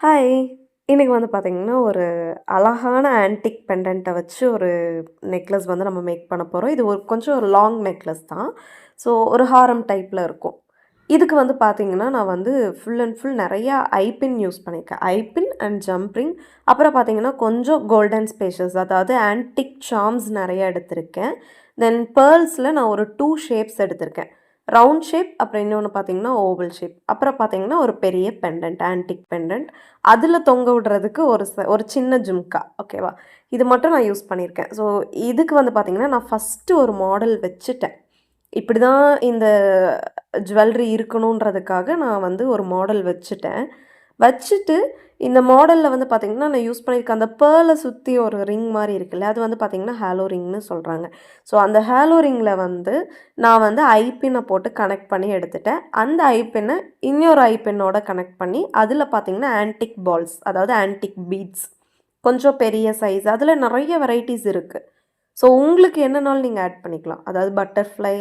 Hi! இன்னைக்கு வந்து பார்த்தீங்கன்னா, ஒரு அழகான ஆன்டிக் பெண்டன்ட்ட வச்சு ஒரு நெக்லஸ் வந்து நம்ம மேக் பண்ண போறோம். இது கொஞ்சம் ஒரு லாங் நெக்லஸ் தான். ஸோ, ஒரு ஹாரம் டைப்ல இருக்கும். இதுக்கு வந்து பார்த்தீங்கன்னா, நான் வந்து ஃபுல் அண்ட் ஃபுல் நெறையா ஐபின் யூஸ் பண்ணியிருக்கேன். ஐபின் அண்ட் ஜம்ப் ரிங். அப்புறம் பார்த்தீங்கன்னா, கொஞ்சம் கோல்டன் ஸ்பேஷஸ் அதாவது ஆன்டிக் சார்ம்ஸ் நெறையா எடுத்திருக்கேன். தென் பெர்ல்ஸ்ல நான் ஒரு 2 ஷேப்ஸ் எடுத்திருக்கேன். ரவுண்ட் ஷேப், அப்புறம் இன்னொன்னு பார்த்தீங்கன்னா, ஓவல் ஷேப். அப்புறம் பார்த்தீங்கன்னா, ஒரு பெரிய பெண்டன்ட், ஆன்டிக் பெண்டன்ட். அதில தொங்க விடுறதுக்கு ஒரு சின்ன ஜும்கா. ஓகேவா? இது மட்டும் நான் யூஸ் பண்ணியிருக்கேன். ஸோ, இதுக்கு வந்து பார்த்தீங்கன்னா, நான் ஃபஸ்ட்டு ஒரு மாடல் வச்சுட்டேன். இப்படிதான் இந்த ஜுவல்லரி இருக்கணுன்றதுக்காக நான் வந்து ஒரு மாடல் வச்சுட்டேன். வச்சுட்டு இந்த மாடல்ல வந்து பார்த்தீங்கன்னா, நான் யூஸ் பண்ணியிருக்க அந்த பேர்ல சுத்தி ஒரு ரிங் மாரி இருக்குல்ல, அது வந்து பார்த்தீங்கன்னா, ஹாலோ ரிங்ன்னு சொல்றாங்க. ஸோ, அந்த ஹாலோ ரிங்ல வந்து நான் வந்து ஐபின்ன போட்டு கனெக்ட் பண்ணி எடுத்துட்டேன். அந்த ஐபின்ன இன்னொரு ஐபின்னோட கனெக்ட் பண்ணி, அதில பார்த்தீங்கன்னா, ஆன்டிக் பால்ஸ் அதாவது ஆன்டிக் பீட்ஸ் கொஞ்சம் பெரிய சைஸ். அதில நெறைய வெரைட்டீஸ் இருக்கு. ஸோ, உங்களுக்கு என்னனாலும் நீங்க ஆட் பண்ணிக்கலாம். அதாவது பட்டர்ஃப்ளை,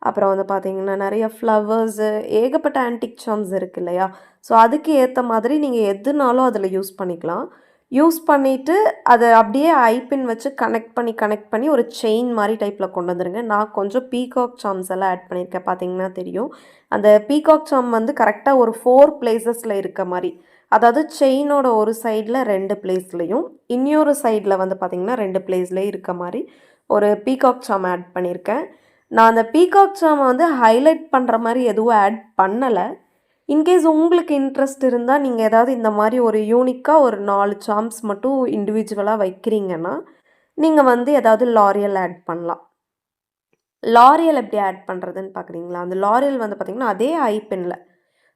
அப்புறம் வந்து பார்த்தீங்கன்னா, நெறைய ஃப்ளவர்ஸு, ஏகப்பட்ட ஆன்டிக் சார்ம்ஸ் இருக்கு இல்லையா? ஸோ, அதுக்கு ஏத்த மாதிரி நீங்க எதுனாலும் அதில யூஸ் பண்ணிக்கலாம். யூஸ் பண்ணிட்டு, அத அப்படியே ஐபின் வச்சு கனெக்ட் பண்ணி ஒரு செயின் மாரி டைப்ல கொண்டு வந்துருங்க. நான் கொஞ்சம் பீகாக் சார்ம்ஸ் எல்லாம் ஆட் பண்ணியிருக்கேன். பார்த்தீங்கன்னா தெரியும். அந்த பீகாக் சார்ம் வந்து கரெக்ட்டா ஒரு 4 பிளேஸஸ்ல இருக்க மாரி. அதாவது செயினோட ஒரு சைடுல 2 பிளேஸ்லயும், இன்னொரு சைடுல வந்து பார்த்தீங்கன்னா 2 பிளேஸ்லயும் இருக்க மாரி ஒரு பீகாக் சார்ம் ஆட் பண்ணியிருக்கேன். நான் அந்த பீகாக் சார்ம வந்து ஹைலைட் பண்ற மாரி எதுவும் ஆட் பண்ணல. இன்கேஸ் உங்களுக்கு இன்ட்ரெஸ்ட் இருந்தா, நீங்க ஏதாவது இந்த மாரி ஒரு யூனிக்கா ஒரு 4 சார்ம்ஸ் மட்டும் இண்டிவிஜுவலா வைக்கிறீங்கன்னா, நீங்க வந்து ஏதாவது லாரியல் ஆட் பண்ணலாம். லாரியல் எப்படி ஆட் பண்றதுன்னு பார்க்குறீங்களா? அந்த லாரியல் வந்து பார்த்தீங்கன்னா, அதே ஐபின்ல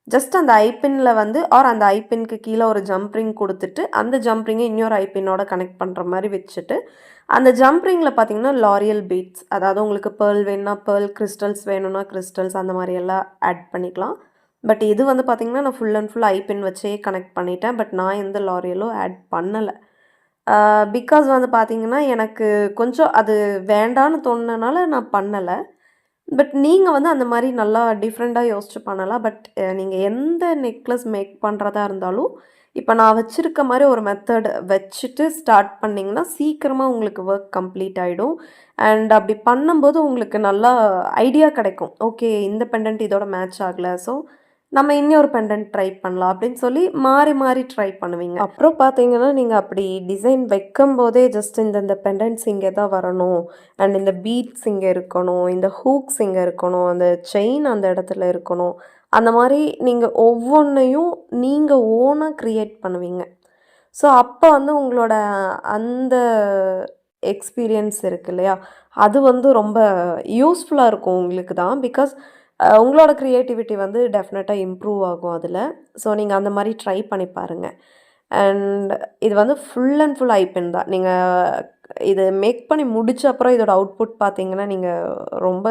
ஜஸ்ட் அந்த ஐபின்ல வந்து அந்த ஐபின்க்கு கீழ ஒரு ஜம்ப் ரிங் குடுத்துட்டு, அந்த ஜம்ப் ரிங்க இன்னொரு ஐபின்னோட கனெக்ட் பண்ற மாரி வச்சுட்டு, அந்த ஜம்ப் ரிங்ல பார்த்தீங்கன்னா, லாரியல் பீட்ஸ் அதாவது உங்களுக்கு பெர்ல் வேணும்னா பெர்ல், கிறிஸ்டல்ஸ் வேணும்னா கிறிஸ்டல்ஸ் அந்த மாரி எல்லாம் ஆட் பண்ணிக்கலாம். பட் இது வந்து பார்த்தீங்கன்னா, நான் ஃபுல் அண்ட் ஃபுல் ஐபின் வச்சே கனெக்ட் பண்ணிட்டேன். பட் நான் எந்த லாரியலும் ஆட் பண்ணல. பிகாஸ் வந்து பார்த்தீங்கன்னா, எனக்கு கொஞ்சம் அது வேண்டான்னு தோணுனனால நான் பண்ணல. பட் நீங்க வந்து அந்த மாரி நல்லா டிஃப்ரெண்ட்டா யோசிச்சு பண்ணலாம். பட் நீங்க எந்த நெக்லஸ் மேக் பண்றதா இருந்தாலும், இப்ப நான் வச்சிருக்க மாரி ஒரு மெத்தட் வச்சுட்டு ஸ்டார்ட் பண்ணீங்கன்னா, சீக்கிரமா உங்களுக்கு ஒர்க் கம்ப்ளீட் ஆயிடும். அண்ட் அப்படி பண்ணும்போது உங்களுக்கு நல்லா ஐடியா கிடைக்கும். ஓகே, இந்த பெண்டன்ட் இதோட மேட்ச் ஆகல. ஸோ, நம்ம இன்னொரு பெண்டன்ட் ட்ரை பண்ணலாம் அப்படின்னு சொல்லி மாறி மாறி ட்ரை பண்ணுவீங்க. அப்புறம் பார்த்தீங்கன்னா, நீங்க அப்படி டிசைன் வைக்கும்போதே ஜஸ்ட் இந்த பெண்டன்ட்ஸ் இங்க தான் வரணும். அண்ட் இந்த பீட்ஸ் இங்க இருக்கணும். இந்த ஹூக்ஸ் இங்க இருக்கணும். அந்த செயின் அந்த இடத்துல இருக்கணும். அந்த மாரி நீங்க ஒவ்வொன்னையும் நீங்க ஓனா கிரியேட் பண்ணுவீங்க. ஸோ, அப்ப வந்து உங்களோட அந்த எக்ஸ்பீரியன்ஸ் இருக்கு இல்லையா? அது வந்து ரொம்ப யூஸ்ஃபுல்லா இருக்கும் உங்களுக்கு தான். பிகாஸ் உங்களோட கிரியேட்டிவிட்டி வந்து டெஃபினட்டா இம்ப்ரூவ் ஆகும் அதுல. ஸோ, நீங்க அந்த மாரி ட்ரை பண்ணி பாருங்க. அண்ட் இது வந்து ஃபுல் அண்ட் ஃபுல் ஐபின் தான். நீங்க இது மேக் பண்ணி முடிச்ச அப்புறம் இதோட அவுட்புட் பார்த்தீங்கன்னா, நீங்க ரொம்ப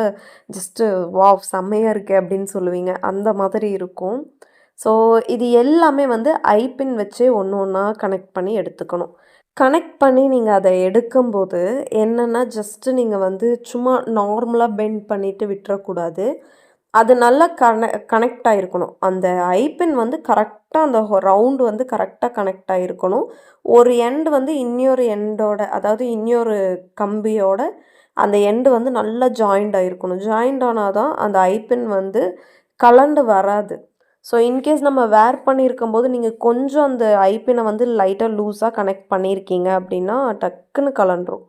ஜஸ்ட்டு வாவ்! செம்மையா இருக்கே! அப்படின்னு சொல்லுவீங்க. அந்த மாதிரி இருக்கும். ஸோ, இது எல்லாமே வந்து ஐபின் வச்சே ஒண்ணு ஒண்ணா கனெக்ட் பண்ணி எடுத்துக்கணும். கனெக்ட் பண்ணி நீங்க அத எடுக்கும்போது என்னன்னா, ஜஸ்ட்டு நீங்க வந்து சும்மா நார்மலா பெண்ட் பண்ணிட்டு விட்டுறக்கூடாது. அது நல்லா கனெக்ட் ஆயிருக்கணும். அந்த ஐபின் வந்து கரெக்ட்டா அந்த ரவுண்ட் வந்து கரெக்ட்டா கனெக்ட் ஆயிருக்கணும். ஒரு எண்ட் வந்து இன்னொரு எண்டோட அதாவது இன்னொரு கம்பியோட அந்த எண்ட் வந்து நல்லா ஜாயிண்ட் ஆயிருக்கணும். ஜாயிண்ட் ஆனா தான் அந்த ஐபின் வந்து கழண்டு வராது. ஸோ, இன்கேஸ் நம்ம வேர் பண்ணியிருக்கும்போது நீங்க கொஞ்சம் அந்த ஐபின வந்து லைட்டா லூஸா கனெக்ட் பண்ணியிருக்கீங்க அப்படின்னா, டக்குன்னு கழன்றும்.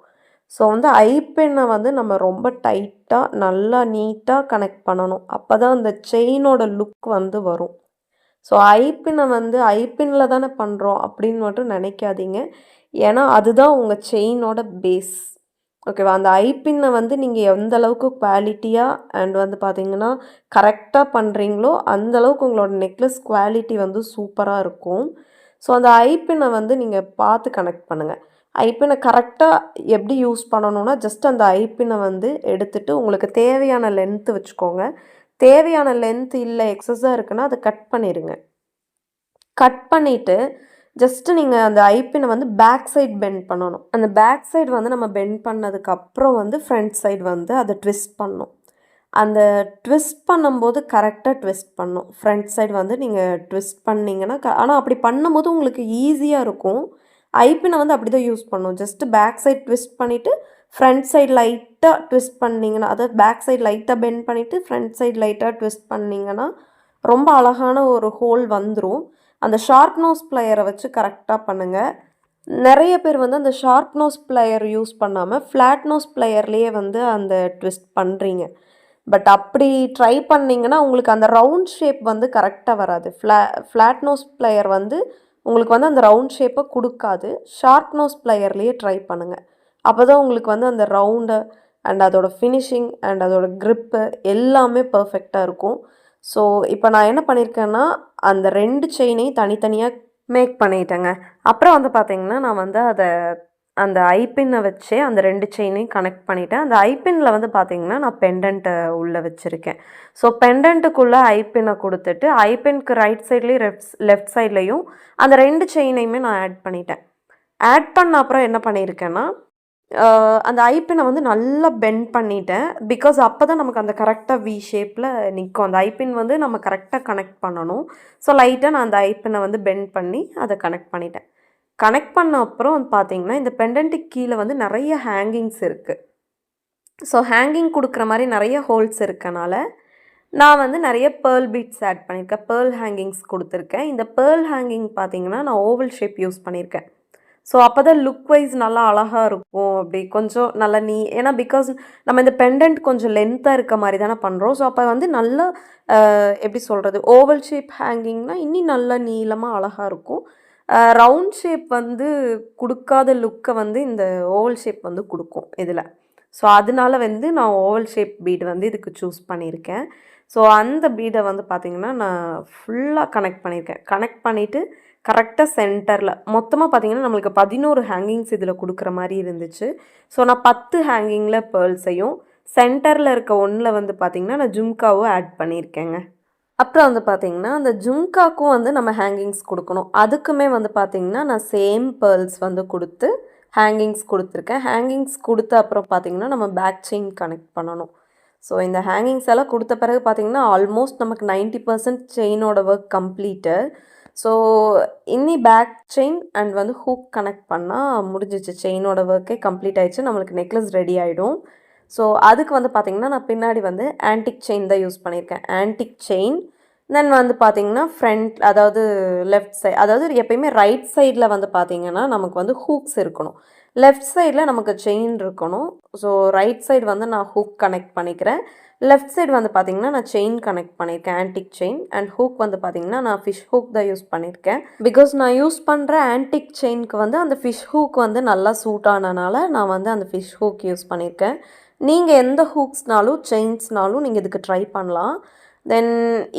ஸோ, வந்து ஐபின்ன வந்து நம்ம ரொம்ப டைட்டா, நல்லா நீட்டா கனெக்ட் பண்ணணும். அப்பதான் அந்த செயினோட லுக் வந்து வரும். ஸோ, ஐபின்ன வந்து ஐபின்ல தானே பண்றோம் அப்படின்னு மட்டும் நினைக்காதீங்க. ஏன்னா, அதுதான் உங்க செயினோட பேஸ். ஓகேவா? அந்த ஐபின்ன வந்து நீங்க எந்த அளவுக்கு குவாலிட்டியா அண்ட் வந்து பார்த்தீங்கன்னா, கரெக்ட்டா பண்றீங்களோ, அந்த அளவுக்கு உங்களோட நெக்லஸ் குவாலிட்டி வந்து சூப்பரா இருக்கும். ஸோ, அந்த ஐபின்ன வந்து நீங்க பார்த்து கனெக்ட் பண்ணுங்க. ஐபின்ன கரெக்ட்டா எப்படி யூஸ் பண்ணணும்னா, ஜஸ்ட் அந்த ஐபின்ன வந்து எடுத்துட்டு உங்களுக்கு தேவையான லென்த் வச்சுக்கோங்க. தேவையான லென்த் இல்ல எக்ஸஸா இருக்குன்னா, அத கட் பண்ணிருங்க. கட் பண்ணிட்டு, ஜஸ்ட்டு நீங்க அந்த ஐபின்ன வந்து பேக் சைட் பெண்ட் பண்ணணும். அந்த பேக் சைடு வந்து நம்ம பெண்ட் பண்ணதுக்கப்புறம் வந்து ஃப்ரண்ட் சைடு வந்து அத ட்விஸ்ட் பண்ணணும். அந்த ட்விஸ்ட் பண்ணும்போது கரெக்டாக ட்விஸ்ட் பண்ணணும். ஃப்ரண்ட் சைடு வந்து நீங்கள் ட்விஸ்ட் பண்ணீங்கன்னா ஆனா அப்படி பண்ணும்போது உங்களுக்கு ஈஸியா இருக்கும். ஐபின்ன வந்து அப்படிதான் யூஸ் பண்ணணும். ஜஸ்ட் பேக் சைடு ட்விஸ்ட் பண்ணிட்டு, ஃப்ரண்ட் சைடு லைட்டா ட்விஸ்ட் பண்ணீங்கன்னா, அதாவது பேக் சைடு லைட்டா பெண்ட் பண்ணிட்டு, ஃப்ரண்ட் சைடு லைட்டா ட்விஸ்ட் பண்ணீங்கன்னா, ரொம்ப அழகான ஒரு ஹோல் வந்துரும். அந்த ஷார்ப் நோஸ் ப்ளையர வச்சு கரெக்ட்டா பண்ணுங்க. நெறைய பேர் வந்து அந்த ஷார்ப் நோஸ் ப்ளையர் யூஸ் பண்ணாம, ஃப்ளாட் நோஸ் ப்ளையர்லயே வந்து அந்த ட்விஸ்ட் பண்றீங்க. பட் அப்படி ட்ரை பண்ணீங்கன்னா, உங்களுக்கு அந்த ரவுண்ட் ஷேப் வந்து கரெக்ட்டா வராது. ஃப்ளாட் நோஸ் ப்ளையர் வந்து உங்களுக்கு வந்து அந்த ரவுண்ட் ஷேப்ப குடுக்காது. ஷார்ப் நோஸ் ப்ளையர்லயே ட்ரை பண்ணுங்க. அப்பதான் உங்களுக்கு வந்து அந்த ரவுண்டு அண்ட் அதோட ஃபினிஷிங் அண்ட் அதோட கிரிப்பு எல்லாமே பெர்ஃபெக்ட்டா இருக்கும். ஸோ, இப்ப நான் என்ன பண்ணியிருக்கேன்னா, அந்த 2 செயினையும் தனித்தனியா மேக் பண்ணிட்டேங்க. அப்புறம் வந்து பார்த்தீங்கன்னா, நான் வந்து அந்த ஐபின்ன வச்சே அந்த 2 செயினையும் கனெக்ட் பண்ணிட்டேன். அந்த ஐபின்ல வந்து பார்த்தீங்கன்னா, நான் பெண்டன்ட்ட உள்ள வச்சிருக்கேன். ஸோ பெண்டன்ட்டுக்குள்ள ஐபின்ன குடுத்துட்டு, ஐபின்க்கு ரைட் சைட்லயும், லெஃப்ட் சைட்லயும் அந்த 2 செயினையுமே நான் ஆட் பண்ணிட்டேன். ஆட் பண்ண அப்புறம் என்ன பண்ணியிருக்கேன்னா, அந்த ஐபின்ன வந்து நல்லா பெண்ட் பண்ணிட்டேன். பிகாஸ் அப்பதான் நமக்கு அந்த கரெக்ட்டா வி ஷேப்ல நிக்கும். அந்த ஐபின் வந்து நம்ம கரெக்ட்டா கனெக்ட் பண்ணணும். ஸோ லைட்டா நான் அந்த ஐபின்ன வந்து பெண்ட் பண்ணி அத கனெக்ட் பண்ணிட்டேன். கனெக்ட் பண்ண அப்புறம் வந்து பார்த்தீங்கன்னா, இந்த பெண்டன்ட்டுக்கு கீழ வந்து நெறைய ஹேங்கிங்ஸ் இருக்கு. ஸோ ஹேங்கிங் குடுக்குற மாரி நெறைய ஹோல்ஸ் இருக்கனால, நான் வந்து நெறைய பேர்ல் பீட்ஸ் ஆட் பண்ணியிருக்கேன். பேர்ல் ஹேங்கிங்ஸ் குடுத்துருக்கேன். இந்த பேர்ல் ஹேங்கிங் பார்த்தீங்கன்னா, நான் ஓவல் ஷேப் யூஸ் பண்ணியிருக்கேன். ஸோ அப்பதான் லுக் வைஸ் நல்லா அழகா இருக்கும். அப்படி கொஞ்சம் நல்லா ஏன்னா பிகாஸ் நம்ம இந்த பெண்டன்ட் கொஞ்சம் லென்த்தா இருக்க மாரி தானே பண்றோம். ஸோ அப்ப வந்து நல்லா எப்படி சொல்றது? ஓவல் ஷேப் ஹேங்கிங்னா இன்னி நல்லா நீளமா அழகா இருக்கும். ரவுண்ட் ஷேப் வந்து குடுக்காத லுக்க வந்து இந்த ஓவல் ஷேப் வந்து குடுக்கும் இதுல. ஸோ அதனால வந்து நான் ஓவல் ஷேப் பீட் வந்து இதுக்கு சூஸ் பண்ணியிருக்கேன். ஸோ அந்த பீட வந்து பார்த்தீங்கன்னா, நான் ஃபுல்லா கனெக்ட் பண்ணியிருக்கேன். கனெக்ட் பண்ணிட்டு கரெக்ட்டா சென்டர்ல மொத்தமா பார்த்தீங்கன்னா, நம்மளுக்கு 11 ஹேங்கிங்ஸ் இதுல குடுக்குற மாரி இருந்துச்சு. ஸோ நான் 10 ஹேங்கிங்ல பேர்ல்ஸையும், சென்டர்ல இருக்க 1ல வந்து பார்த்தீங்கன்னா, நான் ஜும்காவும் ஆட் பண்ணியிருக்கேங்க. அப்புறம் வந்து பார்த்தீங்கன்னா, அந்த ஜும்காக்கும் வந்து நம்ம ஹேங்கிங்ஸ் குடுக்கணும். அதுக்குமே வந்து பார்த்தீங்கன்னா, நான் சேம் பேர்ல்ஸ் வந்து குடுத்து ஹேங்கிங்ஸ் குடுத்துருக்கேன். ஹேங்கிங்ஸ் குடுத்த அப்புறம் பார்த்தீங்கன்னா, நம்ம பேக் செயின் கனெக்ட் பண்ணணும். ஸோ இந்த ஹேங்கிங்ஸ் எல்லாம் குடுத்த பிறகு பார்த்தீங்கன்னா, ஆல்மோஸ்ட் நமக்கு 90% செயினோட ஒர்க் கம்ப்ளீட்டட். ஸோ இனி பேக் செயின் அண்ட் வந்து ஹூக் கனெக்ட் பண்ணா முடிஞ்சிச்சு. செயினோட ஒர்க்கே கம்ப்ளீட் ஆயிடுச்சு. நம்மளுக்கு நெக்லஸ் ரெடி ஆயிடும். ஸோ அதுக்கு வந்து பார்த்தீங்கன்னா, நான் பின்னாடி வந்து ஆன்டிக் செயின் தான் யூஸ் பண்ணியிருக்கேன். ஆன்டிக் செயின் தென் வந்து பார்த்தீங்கன்னா, அதாவது லெஃப்ட் சைட் அதாவது எப்பயுமே ரைட் சைட்ல வந்து பார்த்தீங்கன்னா, நமக்கு வந்து ஹூக்ஸ் இருக்கணும். லெஃப்ட் சைட்ல நமக்கு செயின் இருக்கணும். ஸோ ரைட் சைடு வந்து நான் ஹூக் கனெக்ட் பண்ணிக்கிறேன். லெஃப்ட் சைடு வந்து பார்த்தீங்கன்னா, நான் செயின் கனெக்ட் பண்ணியிருக்கேன். ஆன்டிக் செயின் அண்ட் ஹூக் வந்து பார்த்தீங்கன்னா, நான் ஃபிஷ் ஹூக் தான் யூஸ் பண்ணியிருக்கேன். பிகாஸ் நான் யூஸ் பண்ணுற ஆன்டிக் செயினுக்கு வந்து அந்த ஃபிஷ் ஹூக் வந்து நல்லா சூட் ஆனனால, நான் வந்து அந்த ஃபிஷ் ஹூக் யூஸ் பண்ணியிருக்கேன். நீங்க எந்த ஹூக்ஸ்னாலும், செயின்ஸ்னாலும் நீங்க இதுக்கு ட்ரை பண்ணலாம். தென்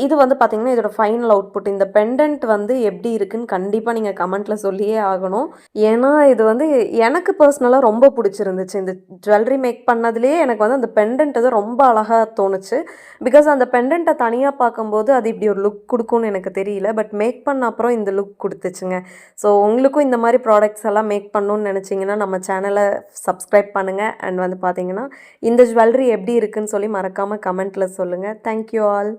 இது வந்து பார்த்தீங்கன்னா, இதோட ஃபைனல் அவுட்புட். இந்த பெண்டன்ட் வந்து எப்படி இருக்குன்னு கண்டிப்பா நீங்க கமெண்ட்ல சொல்லியே ஆகணும். ஏன்னா, இது வந்து எனக்கு பர்சனலா ரொம்ப புடிச்சிருந்துச்சு. இந்த ஜுவல்லரி மேக் பண்ணதுலயே எனக்கு வந்து அந்த பெண்டன்ட் தான் ரொம்ப அழகா தோணுச்சு. பிகாஸ் அந்த பெண்டன்ட்ட தனியா பார்க்கும்போது, அது இப்படி ஒரு லுக் குடுக்கும்னு எனக்கு தெரியல. பட் மேக் பண்ண அப்புறம் இந்த லுக் குடுத்துச்சுங்க. ஸோ உங்களுக்கும் இந்த மாரி ப்ராடக்ட்ஸ் எல்லாம் மேக் பண்ணணும்னு நெனச்சீங்கன்னா, நம்ம சேனல சப்ஸ்கிரைப் பண்ணுங்க. அண்ட் வந்து பார்த்தீங்கன்னா, இந்த ஜுவல்லரி எப்படி இருக்குன்னு சொல்லி மறக்காம கமெண்ட்ல சொல்லுங்க. Thank you all.